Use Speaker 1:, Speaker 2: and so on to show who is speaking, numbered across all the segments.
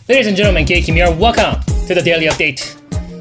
Speaker 1: Ladies and gentlemen, Kim here. Welcome to the Daily Update.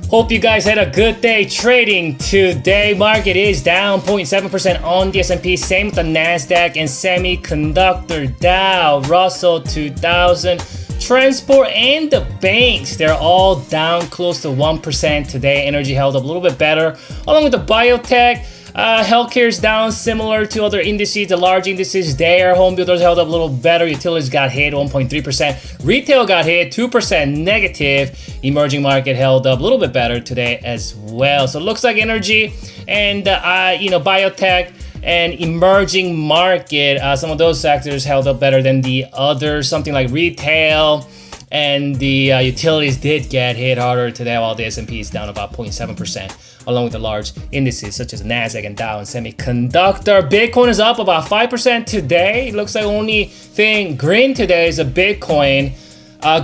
Speaker 1: Hope you guys had a good day trading today. Market is down 0.7% on the S&P. Same with the NASDAQ and semiconductor Dow, Russell 2000, transport, and the banks. They're all down close to 1% today. Energy held up a little bit better, along with the biotech. Healthcare is down similar to other indices, the large indices there. Home builders held up a little better. Utilities got hit 1.3%. Retail got hit 2% negative. Emerging market held up a little bit better today as well. So it looks like energy and biotech and emerging market, some of those sectors held up better than the others. Something like retail and the utilities did get hit harder today, while the S&P is down about 0.7%, along with the large indices such as NASDAQ and Dow and semiconductor. Bitcoin is up about 5% today. It looks like only thing green today is a Bitcoin.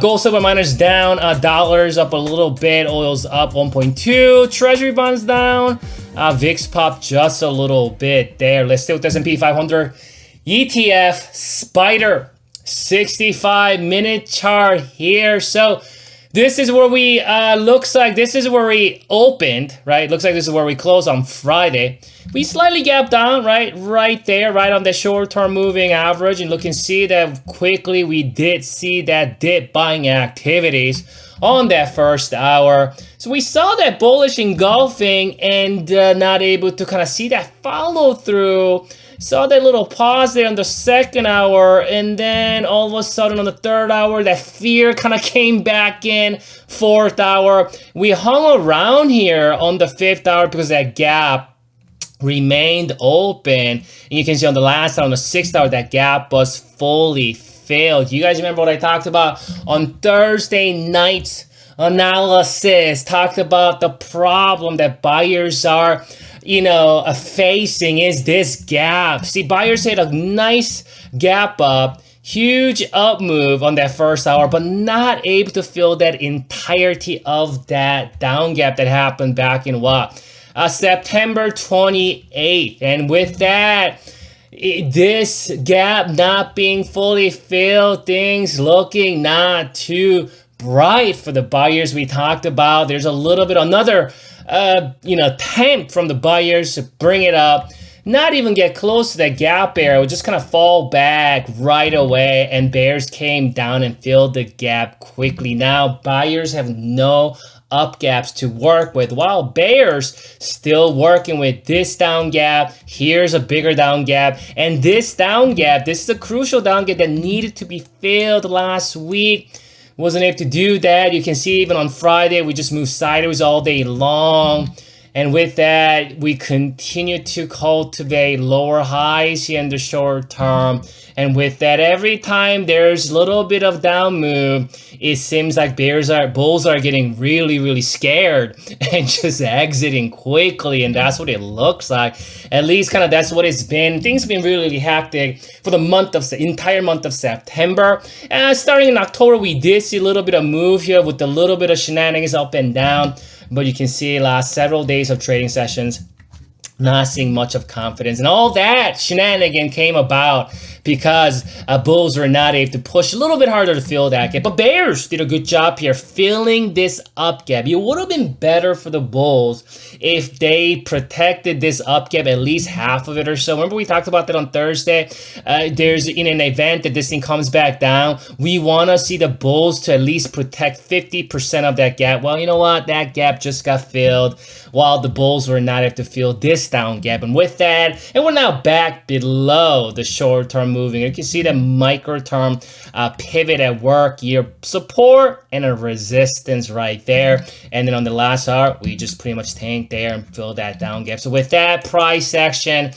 Speaker 1: Gold, silver, miners down. Dollars up a little bit. Oil's up 1.2. Treasury bonds down. VIX popped just a little bit there. Let's stay with S&P 500. ETF Spider. 65-minute chart here. So this is where we looks like this is where we opened, right? Looks like this is where we closed on Friday. We slightly gapped down, right there, right on the short-term moving average, and look and see that quickly we did see that dip buying activities on that first hour. So we saw that bullish engulfing and not able to kind of see that follow through. Saw that little pause there on the second hour, and then all of a sudden on the third hour, that fear kind of came back in. Fourth hour, we hung around here on the fifth hour because that gap remained open. And you can see on the last hour, on the sixth hour, that gap was fully filled. You guys remember what I talked about on Thursday night's analysis? Talked about the problem that buyers are facing is this gap. See, buyers had a nice gap up, huge up move on that first hour, but not able to fill that entirety of that down gap that happened back in September 28th. And with that, this gap not being fully filled, things looking not too bright for the buyers we talked about. There's a little bit another attempt from the buyers to bring it up, not even get close to that gap area, would just kind of fall back right away, and bears came down and filled the gap quickly. Now buyers have no up gaps to work with, while bears still working with this down gap. Here's a bigger down gap, and this down gap, this is a crucial down gap that needed to be filled last week. Wasn't able to do that. You can see even on Friday, we just moved sideways all day long. And with that, we continue to cultivate lower highs here in the short term. And with that, every time there's a little bit of down move, it seems like bulls are getting really, really scared and just exiting quickly. And that's what it looks like. At least kind of that's what it's been. Things have been really, really hectic for the entire month of September. Starting in October, we did see a little bit of move here with a little bit of shenanigans up and down. But you can see last several days of trading sessions, not seeing much of confidence. And all that shenanigan came about because bulls were not able to push a little bit harder to fill that gap. But bears did a good job here filling this up gap. It would have been better for the bulls if they protected this up gap, at least half of it or so. Remember we talked about that on Thursday? There's in an event that this thing comes back down, we want to see the bulls to at least protect 50% of that gap. Well, you know what? That gap just got filled, while the bulls were not able to fill this down gap. And with that, and we're now back below the short-term moving. You can see the micro-term pivot at work here, support and a resistance right there. And then on the last hour, we just pretty much tanked there and filled that down gap. So with that price action,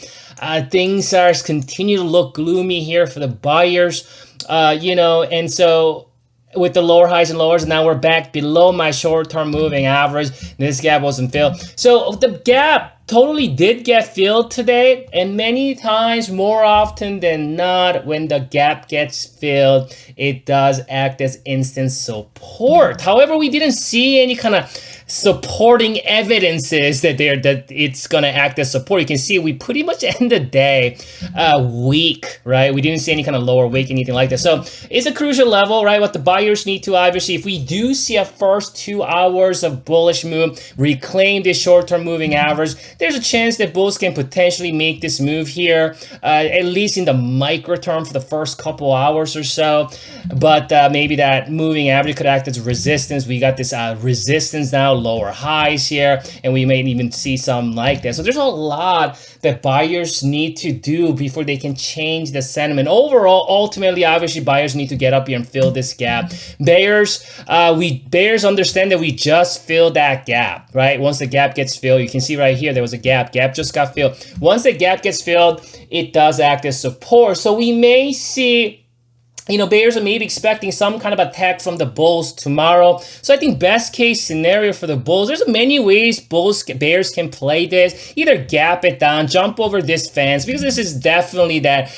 Speaker 1: things are continue to look gloomy here for the buyers, and so with the lower highs and lowers, now we're back below my short-term moving average. This gap wasn't filled. So the gap totally did get filled today, and many times, more often than not, when the gap gets filled, it does act as instant support. However, we didn't see any kind of supporting evidences that it's gonna act as support. You can see we pretty much end the day weak, right? We didn't see any kind of lower wick, anything like that. So it's a crucial level, right? What the buyers need to, obviously, if we do see a first 2 hours of bullish move, reclaim this short-term moving average, there's a chance that bulls can potentially make this move here, at least in the micro term for the first couple hours or so. But maybe that moving average could act as resistance. We got this resistance now, lower highs here, and we may even see some like that. So there's a lot that buyers need to do before they can change the sentiment. Overall, ultimately, obviously, buyers need to get up here and fill this gap. Bears understand that we just filled that gap, right? Once the gap gets filled, you can see right here, there was a gap just got filled. Once the gap gets filled, it does act as support. So we may see, bears are maybe expecting some kind of attack from the bulls tomorrow. So I think best case scenario for the bulls, there's many ways bears can play this. Either gap it down, jump over this fence, because this is definitely that,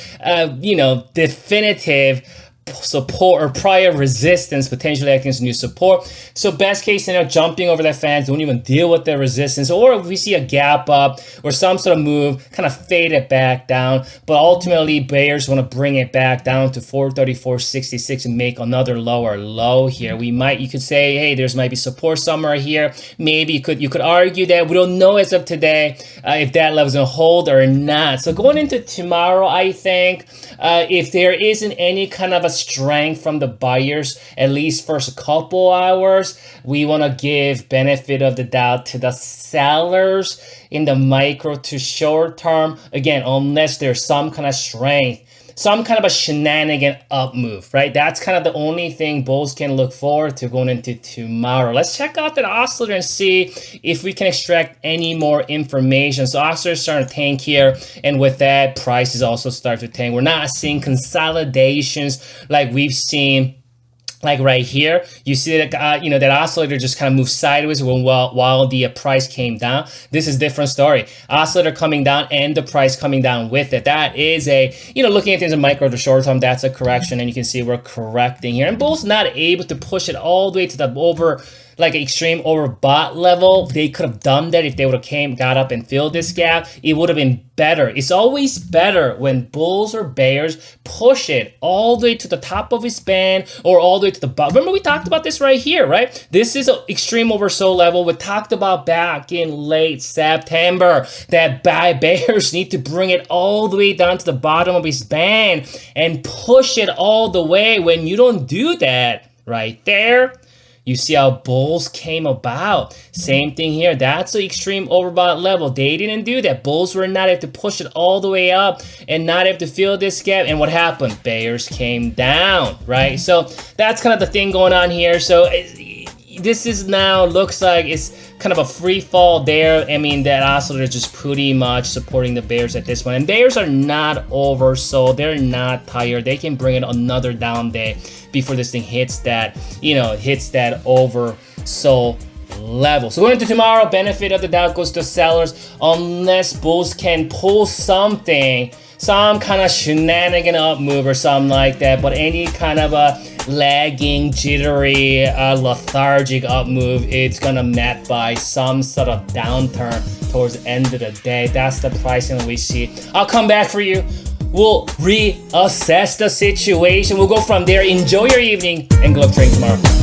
Speaker 1: definitive support or prior resistance potentially acting as new support. So best case scenario, jumping over that fence, don't even deal with the resistance. Or if we see a gap up or some sort of move, kind of fade it back down. But ultimately, bears want to bring it back down to 434.66 and make another lower low here. You could say, hey, there's might be support somewhere here. Maybe you could argue that we don't know as of today if that level's gonna hold or not. So going into tomorrow, I think if there isn't any kind of a strength from the buyers, at least first a couple hours, we want to give benefit of the doubt to the sellers in the micro to short term, again, unless there's some kind of strength, some kind of a shenanigan up move, right? That's kind of the only thing bulls can look forward to going into tomorrow. Let's check out that oscillator and see if we can extract any more information. So oscillator is starting to tank here, and with that, prices also start to tank. We're not seeing consolidations like we've seen. Like right here, you see that that oscillator just kind of moved sideways while the price came down. This is a different story. Oscillator coming down and the price coming down with it. That is a, looking at things in micro to short term, that's a correction, and you can see we're correcting here. And bulls not able to push it all the way to the extreme overbought level. They could have done that if they would have got up and filled this gap. It would have been better. It's always better when bulls or bears push it all the way to the top of its band or all the way to the bottom. Remember, we talked about this right here, right? This is an extreme oversold level. We talked about back in late September that bears need to bring it all the way down to the bottom of its band and push it all the way. When you don't do that right there, you see how bulls came about. Same thing here. That's the extreme overbought level. They didn't do that. Bulls were not able to push it all the way up and not able to fill this gap. And what happened? Bears came down, right? So that's kind of the thing going on here. So this is now looks like it's kind of a free fall there. I mean, that oscillator is just pretty much supporting the bears at this point. And bears are not oversold. They're not tired. They can bring it another down day before this thing hits that, hits that oversold level. So going into tomorrow, benefit of the doubt goes to sellers unless bulls can pull something, some kind of shenanigan up move or something like that. But any kind of a lagging, jittery, lethargic up move, it's gonna met by some sort of downturn towards the end of the day. That's the pricing that we see. I'll come back for you. We'll reassess the situation. We'll go from there. Enjoy your evening and good luck trading tomorrow.